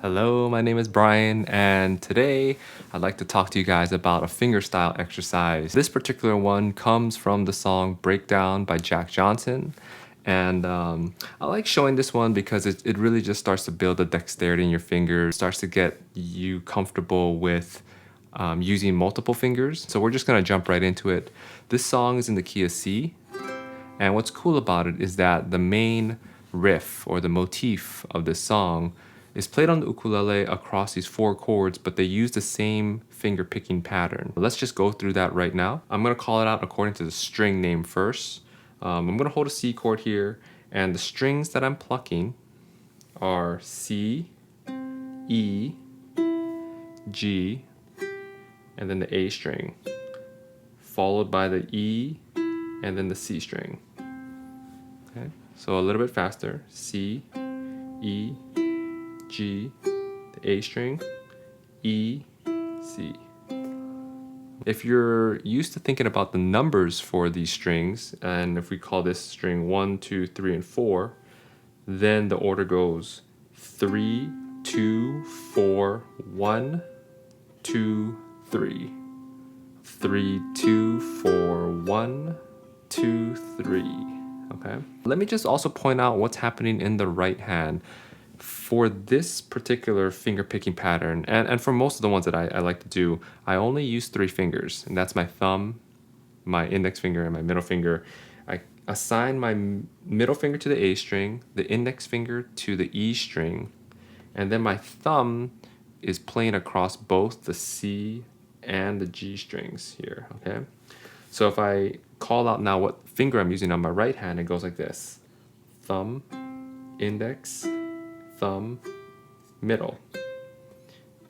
Hello, my name is Brian, and today I'd like to talk to you guys about a fingerstyle exercise. This particular one comes from the song Breakdown by Jack Johnson. And I like showing this one because it really just starts to build the dexterity in your fingers, starts to get you comfortable with using multiple fingers. So we're just gonna jump right into it. This song is in the key of C, and what's cool about it is that the main riff or the motif of this song is played on the ukulele across these 4 chords, but they use the same finger picking pattern. Let's just go through that right now. I'm gonna call it out according to the string name first. I'm gonna hold a C chord here, and the strings that I'm plucking are C, E, G, and then the A string, followed by the E, and then the C string. Okay, so a little bit faster. C, E, G, the A string, E, C. If you're used to thinking about the numbers for these strings, and if we call this string 1, 2, 3, and 4, then the order goes 3, 2, 4, 1, 2, 3. 3, 2, 4, 1, 2, 3. Okay. Let me just also point out what's happening in the right hand. For this particular finger picking pattern, and for most of the ones that I like to do, I only use 3 fingers, and that's my thumb, my index finger, and my middle finger. I assign my middle finger to the A string, the index finger to the E string, and then my thumb is playing across both the C and the G strings here, okay? So if I call out now what finger I'm using on my right hand, it goes like this: thumb, index, thumb, middle,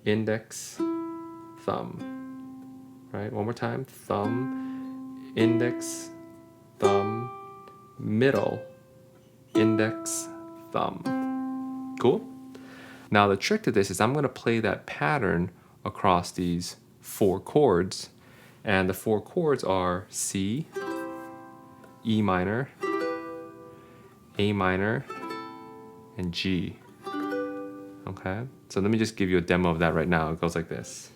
index, thumb. Right? One more time: thumb, index, thumb, middle, index, thumb. Cool? Now the trick to this is I'm going to play that pattern across these 4 chords, and the 4 chords are C, E minor, A minor, and G. Okay, so let me just give you a demo of that right now. It goes like this.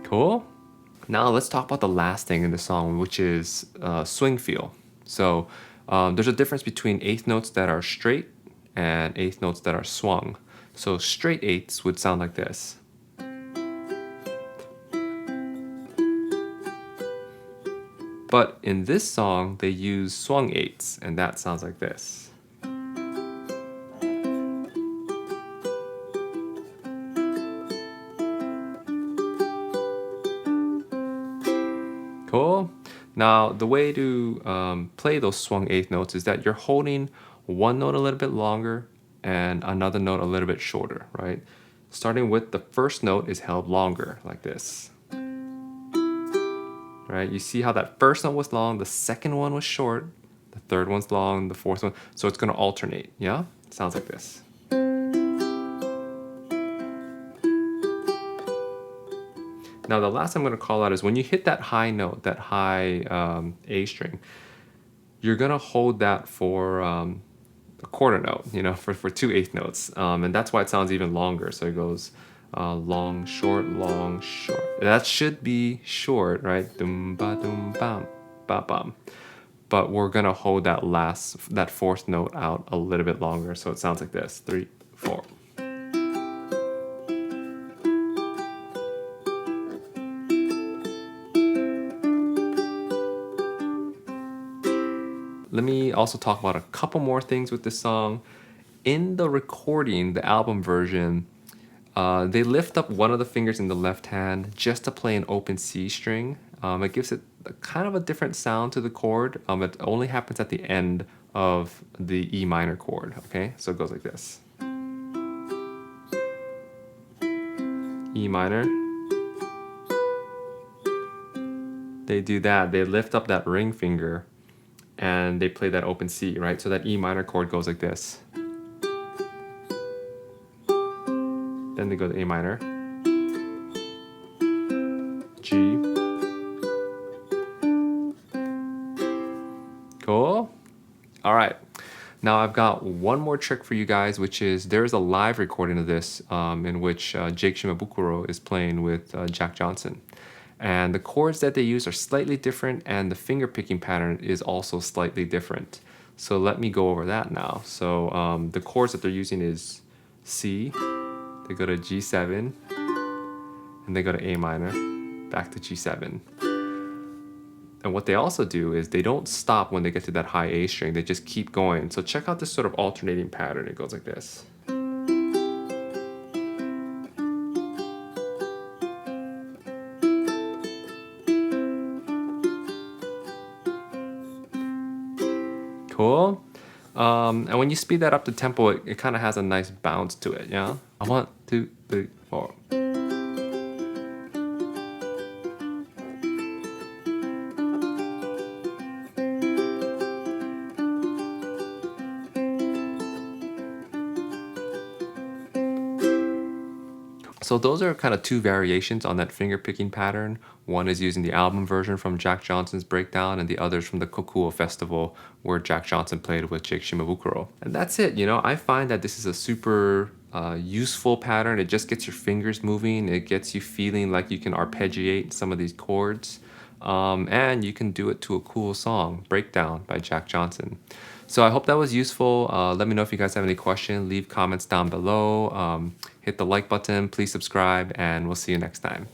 Cool? Now let's talk about the last thing in the song, which is swing feel. So there's a difference between eighth notes that are straight and eighth notes that are swung. So straight eighths would sound like this. But in this song, they use swung eighths, and that sounds like this. Cool? Now, the way to play those swung eighth notes is that you're holding one note a little bit longer and another note a little bit shorter, right? Starting with the first note is held longer, like this. Right? You see how that first note was long, the second one was short, the third one's long, the fourth one, so it's gonna alternate, yeah? It sounds like this. Now the last I'm gonna call out is when you hit that high note, that high A string, you're gonna hold that for a quarter note, you know, for 2 eighth notes, and that's why it sounds even longer. So it goes long, short, long, short. That should be short, right? Dum ba dum bam, ba bum. But we're gonna hold that fourth note out a little bit longer, so it sounds like this: 3, 4. Let me also talk about a couple more things with this song. In the recording, the album version, they lift up one of the fingers in the left hand just to play an open C string. It gives it kind of a different sound to the chord. It only happens at the end of the E minor chord, okay? So it goes like this. E minor. They do that. They lift up that ring finger and they play that open C, right? So that E minor chord goes like this. Then they go to A minor, G, Now I've got one more trick for you guys, which is there's a live recording of this in which Jake Shimabukuro is playing with Jack Johnson. And the chords that they use are slightly different, and the finger picking pattern is also slightly different. So let me go over that now. So the chords that they're using is C, they go to G7, and they go to A minor, back to G7. And what they also do is they don't stop when they get to that high A string, they just keep going. So check out this sort of alternating pattern. It goes like this. Cool. And when you speed that up to tempo, it kind of has a nice bounce to it, yeah? 1, 2, 3, 4. So those are kind of two variations on that finger picking pattern. One is using the album version from Jack Johnson's Breakdown, and the other is from the Kokuo Festival where Jack Johnson played with Jake Shimabukuro. And that's it, you know, I find that this is a super useful pattern. It just gets your fingers moving. It gets you feeling like you can arpeggiate some of these chords. And you can do it to a cool song, Breakdown by Jack Johnson. So I hope that was useful. Let me know if you guys have any questions. Leave comments down below. Hit the like button. Please subscribe, and we'll see you next time.